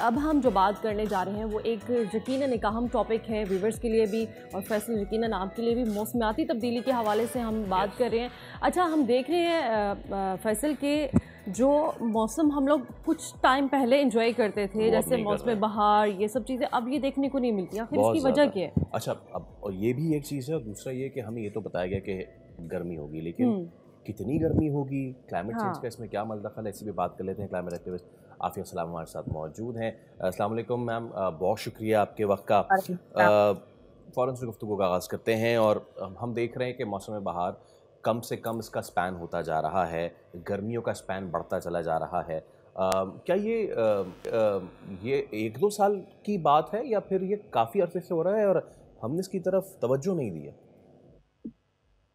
अब हम जो बात करने जा रहे हैं वो एक यकीनन एक अहम टॉपिक है व्यूवर्स के लिए भी और फैसल यकीनन आपके लिए भी। मौसमियाती तब्दीली के हवाले से हम बात कर रहे हैं। अच्छा, हम देख रहे हैं फैसल के जो मौसम हम लोग कुछ टाइम पहले एंजॉय करते थे, जैसे मौसम बहार, ये सब चीज़ें अब ये देखने को नहीं मिलती। आखिर इसकी वजह क्या है? अच्छा, अब और ये भी एक चीज़ है और दूसरा ये कि हमें ये तो बताया गया कि गर्मी होगी, लेकिन कितनी गर्मी होगी, क्लाइमेट चेंज का इसमें क्या मलदखल है, इसी पे बात कर लेते हैं। क्लाइमेट एक्टिविस्ट आफिया सलाम हमारे साथ मौजूद हैं। अस्सलाम वालेकुम मैम, बहुत शुक्रिया आपके वक्त का। फ़ौरन से गुफ्तगू का आगाज़ करते हैं और हम देख रहे हैं कि मौसम बहार कम से कम इसका स्पैन होता जा रहा है, गर्मियों का स्पैन बढ़ता चला जा रहा है। क्या ये 1-2 साल की बात है या फिर ये काफ़ी अरसे से हो रहा है और हमने इसकी तरफ तवज्जो नहीं दी है?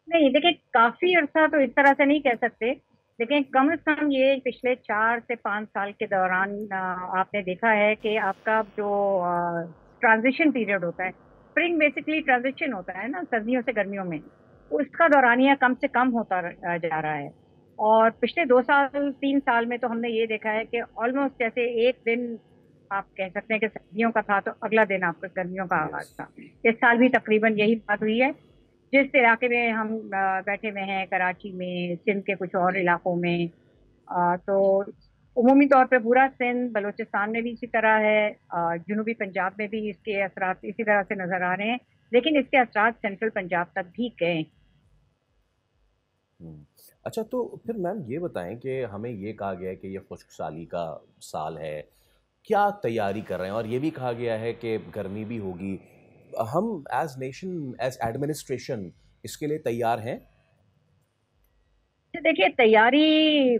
नहीं, देखिए, काफी अरसा तो इस तरह से नहीं कह सकते, लेकिन कम से कम ये पिछले 4 से 5 साल के दौरान आपने देखा है कि आपका जो ट्रांजिशन पीरियड होता है, स्प्रिंग बेसिकली ट्रांजिशन होता है ना, सर्दियों से गर्मियों में, उसका दौरानिया कम से कम होता जा रहा है। और पिछले 2 साल 3 साल में तो हमने ये देखा है कि ऑलमोस्ट जैसे एक दिन आप कह सकते हैं कि सर्दियों का था तो अगला दिन आपका गर्मियों का आगाज था। इस साल भी तकरीबन यही बात हुई है। जिस इलाके में हम बैठे हुए हैं, कराची में, सिंध के कुछ और इलाकों में, तो उमूमी तौर पे पूरा सिंध, बलूचिस्तान में भी इसी तरह है, जुनूबी पंजाब में भी इसके असरात इसी तरह से नजर आ रहे हैं, लेकिन इसके असरात सेंट्रल पंजाब तक भी गए। अच्छा, तो फिर मैम ये बताएं कि हमें ये कहा गया है कि ये खुश्क साली का साल है, क्या तैयारी कर रहे हैं? और ये भी कहा गया है कि गर्मी भी होगी। हम एज नेशन, एज एडमिनिस्ट्रेशन इसके लिए तैयार हैं? देखिए, तैयारी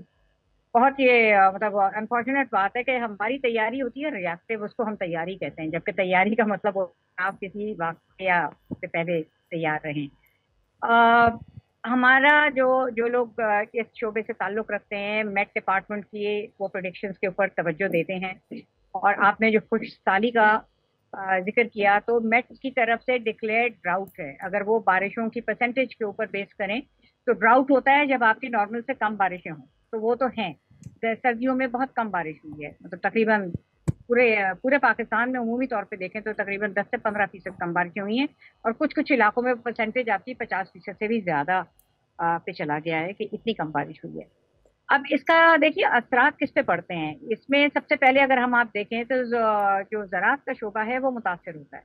बहुत ये मतलब अनफॉर्चुनेट बात है कि हमारी तैयारी होती है रिएक्टिव, उसको हम तैयारी कहते हैं, जबकि तैयारी का मतलब आप किसी वाकया से पहले तैयार रहें। हमारा जो जो लोग इस शोबे से ताल्लुक रखते हैं, मेट डिपार्टमेंट की वो प्रोडिक्शंस के ऊपर तवज्जो देते हैं। और आपने जो खुश साली का जिक्र किया, तो मेट की तरफ से डिक्लेयर्ड ड्राउट है। अगर वो बारिशों की परसेंटेज के ऊपर बेस करें तो ड्राउट होता है जब आपकी नॉर्मल से कम बारिशें हों, तो वो तो हैं। सर्दियों में बहुत कम बारिश हुई है, मतलब तकरीबन पूरे पूरे पाकिस्तान में उमूमी तौर पे देखें तो तकरीबन 10 से 15% कम बारिशें हुई हैं। और कुछ कुछ इलाकों में परसेंटेज आपकी 50% से भी ज्यादा पे चला गया है कि इतनी कम बारिश हुई है। अब इसका देखिए असरात किस पे पड़ते हैं। इसमें सबसे पहले अगर हम आप देखें तो जो ज़राअत का शोबा है वो मुतासर होता है।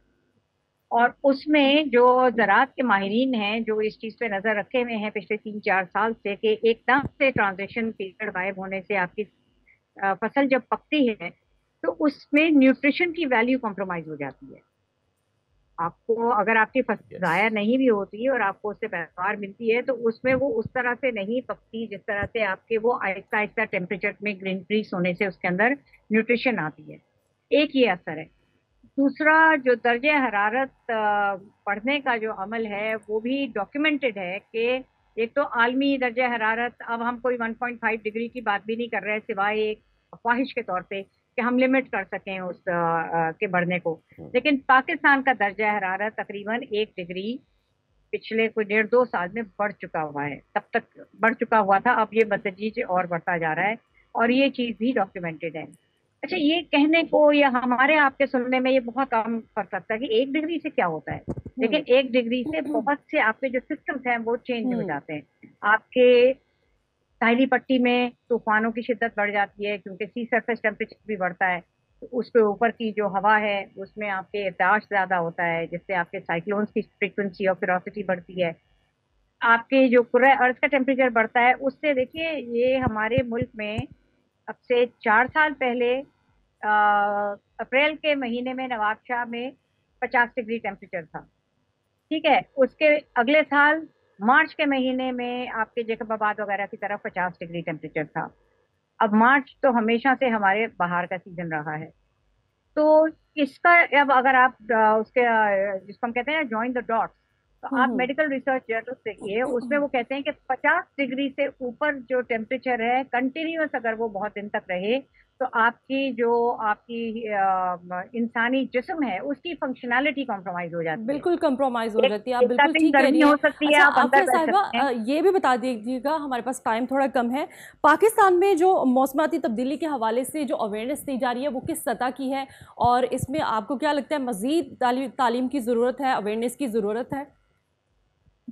और उसमें जो ज़राअत के माहिरीन हैं जो इस चीज़ पे नज़र रखे हुए हैं पिछले 3-4 साल से कि एकदम से ट्रांजिशन पीरियड गायब होने से आपकी फसल जब पकती है तो उसमें न्यूट्रिशन की वैल्यू कॉम्प्रोमाइज हो जाती है। आपको अगर आपकी फसल जाया नहीं भी होती है और आपको उससे पैदावार मिलती है तो उसमें वो उस तरह से नहीं पकती जिस तरह से आपके वो आहिस्ता आहिस्ता टेम्परेचर में इंक्रीज होने से उसके अंदर न्यूट्रिशन आती है। एक ये असर है। दूसरा, जो दर्जे हरारत पढ़ने का जो अमल है वो भी डॉक्यूमेंटेड है कि एक तो आलमी दर्जे हरारत, अब हम कोई 1.5 डिग्री की बात भी नहीं कर रहे हैं सिवाय एक ख्वाहिश के तौर पे कि हम लिमिट कर सकें उस के बढ़ने को। लेकिन पाकिस्तान का दर्जा हरारत तकरीबन 1 डिग्री पिछले कोई 1.5-2 साल में बढ़ चुका हुआ है। तब तक बढ़ चुका हुआ था, अब ये बतदरीज और बढ़ता जा रहा है और ये चीज भी डॉक्यूमेंटेड है। अच्छा, ये कहने को या हमारे आपके सुनने में ये बहुत कम फर्क लगता है कि 1 डिग्री से क्या होता है, लेकिन 1 डिग्री से बहुत से आपके जो सिस्टम्स हैं वो चेंज हो जाते हैं। आपके साहिली पट्टी में तूफानों की शिद्दत बढ़ जाती है क्योंकि सी सरफेस टेम्परेचर भी बढ़ता है, तो उसके ऊपर की जो हवा है उसमें आपके इर्ताश ज्यादा होता है जिससे आपके साइक्लोन्स की फ्रीक्वेंसी और फेरोसिटी बढ़ती है। आपके जो पूरा अर्थ का टेम्परेचर बढ़ता है उससे, देखिए, ये हमारे मुल्क में अब से 4 साल पहले अप्रैल के महीने में नवाबशाह में 50 डिग्री टेम्परेचर था। ठीक है, उसके अगले साल मार्च के महीने में आपके जेकबाबाद वगैरह की तरफ 50 डिग्री टेम्परेचर था। अब मार्च तो हमेशा से हमारे बाहर का सीजन रहा है। तो इसका अब अगर आप जिसको हम कहते हैं जॉइन द डॉट्स, तो आप मेडिकल रिसर्च जर्नल देखिए, उसमें वो कहते हैं कि 50 डिग्री से ऊपर जो टेम्परेचर है कंटिन्यूअस अगर वो बहुत दिन तक रहे तो आपकी इंसानी जिस्म है उसकी फंक्शनैलिटी कॉम्प्रोमाइज हो जाती है, बिल्कुल कॉम्प्रोमाइज हो जाती है। आप बिल्कुल ठीक कह रही गर्मी हैं। हो सकती है, अच्छा आप अंदर आफिया बैठ साहिबा, सकते हैं। ये भी बता दीजिएगा, हमारे पास टाइम थोड़ा कम है, पाकिस्तान में जो मौसमाती तब्दीली के हवाले से जो अवेयरनेस दी जा रही है वो किस सतह की है, और इसमें आपको क्या लगता है मज़ीद तालीम की ज़रूरत है, अवेयरनेस की ज़रूरत है?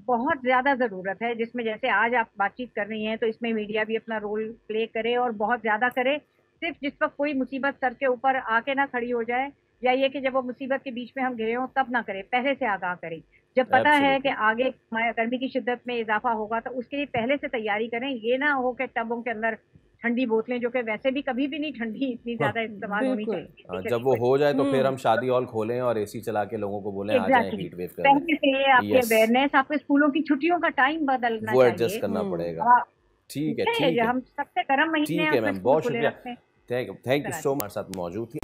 बहुत ज्यादा जरूरत है, जिसमें जैसे आज आप बातचीत कर रही हैं तो इसमें मीडिया भी अपना रोल प्ले करे और बहुत ज्यादा करे। सिर्फ जिस वक्त कोई मुसीबत सर के ऊपर आके ना खड़ी हो जाए, या ये कि जब वो मुसीबत के बीच में हम घिरे हों तब ना करें, पहले से आगाह करें। जब पता है कि आगे गर्मी की शिद्दत में इजाफा होगा तो उसके लिए पहले से तैयारी करें। ये ना हो कि टबों के अंदर ठंडी बोतलें, जो कि वैसे भी कभी भी नहीं ठंडी इतनी ज्यादा इस्तेमाल होनी चाहिए, जब वो हो जाए तो फिर हम शादी हॉल खोलें और एसी चला के लोगों को बोलें आ जाएं हीट वेव करने। पहले से आपकी अवेयरनेस, आपके स्कूलों की छुट्टियों का टाइम बदलना वो चाहिए, एडजस्ट करना पड़ेगा। ठीक है, ठीक है, हम सबसे गर्म महीने ठीक है मैम, बहुत शुक्रिया, थैंक यू सो मच, हमारे साथ मौजूद थी।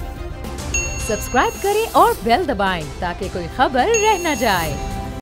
सब्सक्राइब करें और बेल दबाएं ताकि कोई खबर रह न जाए।